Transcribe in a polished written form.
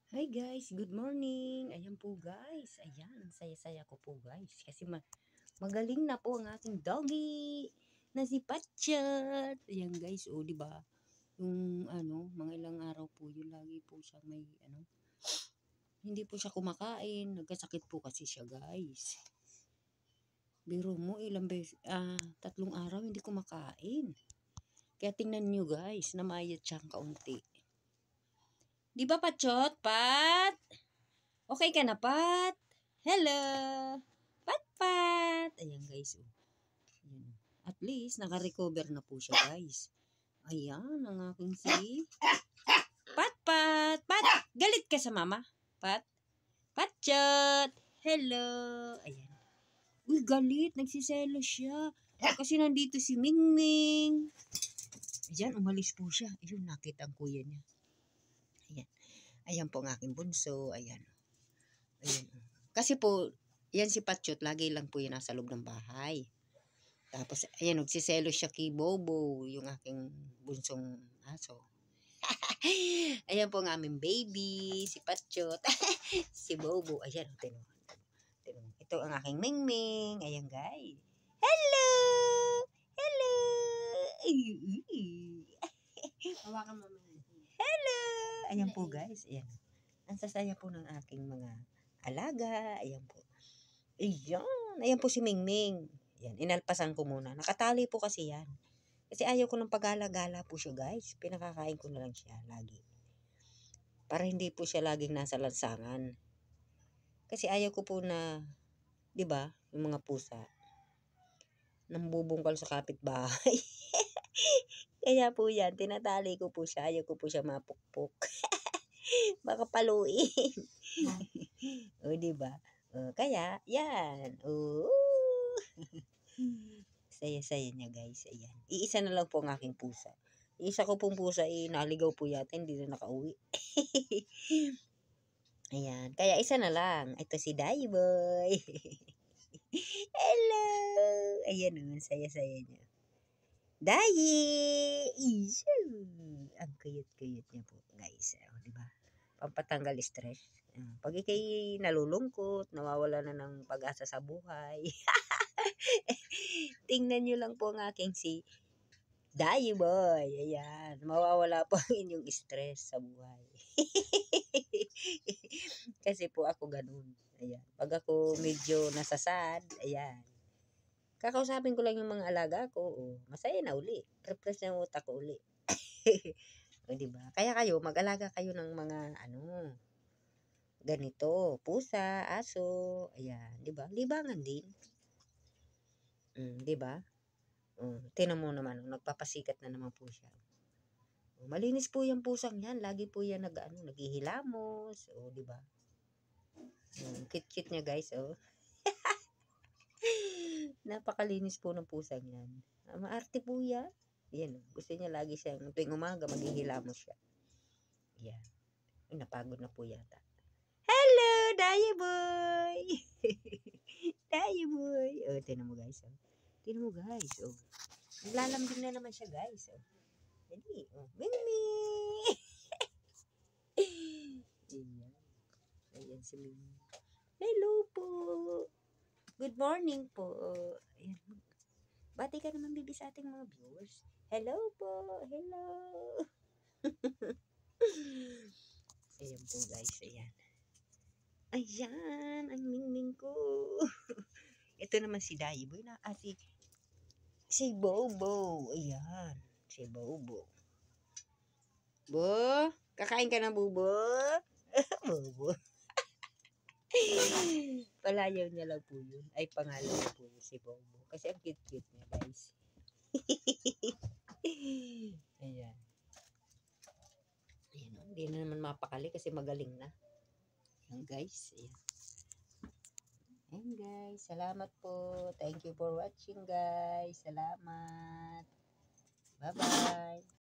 Hi guys, good morning. Ayan po guys. Ayan, saya-saya ko po guys. Kasi magaling na po ang aking doggy na si Patchat. Ayan guys, oh, di ba? Yung mga ilang araw po yun lagi po siya may hindi po siya kumakain. Nagkasakit po kasi siya guys. Biro mo ilang beses, 3 araw hindi kumakain. Kaya tingnan nyo guys, namayat siyang kaunti. Di ba Patchot? Pat? Okay ka na, Pat? Hello! Pat, Pat! Ayan, guys. Oh. Ayan. At least, naka-recover na po siya, guys. Ayan, ang aking si... Pat, Pat! Pat! Galit ka sa mama? Pat? Patchot! Hello! Ayan. Uy, galit. Nagsiselo siya. Kasi nandito si Mingming. Ayan, umalis po siya. Ayun, nakita ang kuya niya. Ayan. Ayan po ang aking bunso. Ayan. Ayan. Kasi po, yan si Patchot, lagi lang po yan nasa loob ng bahay. Tapos, ayan, nagsiselo siya kay Bobo, yung aking bunsong aso. Ayan po ang aming baby, si Patchot, si Bobo. Ayan, tinong. Ito ang aking Mingming. Ayan, guys. Hello! Hello! Hawakan mo. Hello! Ayan po, guys. Ayan. Ang sasaya po ng aking mga alaga. Ayan po. Ayan. Ayan po si Mingming. Ayan. Inalpasan ko muna. Nakatali po kasi yan. Kasi ayaw ko ng pagala-gala po siya guys. Pinakakain ko na lang siya lagi. Para hindi po siya laging nasa lansangan. Kasi ayaw ko po na, di ba, yung mga pusa, nambubungkal sa kapitbahay. Kaya po yan, tinatali ko po siya. Ayaw ko po siya mapukpok. Baka paluin. O, di ba? Kaya, yan. Saya-saya niya guys. Ayan. Iisa na lang po ang aking pusa. Isa ko pong pusa naligaw po yata. Hindi na nakauwi. Ayan. Kaya isa na lang. Ito si Daiboy. Hello! Ayan naman. Saya-saya niya. Dayi! Isu! Ang kuyot-kuyot niya po guys. O, diba? Pampatanggal stress. Pag ikay nalulungkot, nawawala na ng pag-asa sa buhay. Tingnan nyo lang po ang aking si Daiboy. Ayan. Mawawala po ang inyong stress sa buhay. Kasi po ako ganun. Ayan. Pag ako medyo nasasad, ayan. Kakausapin ko lang yung mga alaga ko. Masaya na uli. Refresh na utak ko uli. O, diba? Kaya kayo, mag-alaga kayo ng mga ganito. Pusa, aso. Ayan. Diba? Libangan din. Diba? Tinan mo naman, nagpapasikat na naman po siya. Malinis po yung pusang yan. Lagi po yan naghihilamos. O, di ba? Kit-kit niya, guys. O. Napakalinis po ng pusang yan. Maarte po yan. Yan. Gusto niya lagi siyang, tuwing umaga, maghihilamos siya. Yan. Napagod na po yata. Hello, Daya Boy! Daya Boy! O, tinan mo, guys. O. Tinan mo, guys. O. Naglalambing na naman siya, guys. O. Dali. Oh. Mimi! Ayan. Ayan si Mimi. Hello po. Good morning po. Ayan. Bati ka naman, bibi, sa ating mga viewers. Hello po. Hello. Ayan po, guys. Ayan. Ayan. Ang Mingming ko. Ito naman si Daiboy na. Si Bobo. Ayan. Si Bobo. Bo, kakain ka na, Bubo? Bobo. Palayaw niya lang po yun. Ay, pangalan niya po yun, si Bobo. Kasi ang cute-cute niya, guys. Ayan. Ayan, hindi na naman mapakali kasi magaling na. Ayan, guys. Ayan. Ayan, guys. Salamat po. Thank you for watching, guys. Salamat. Bye-bye.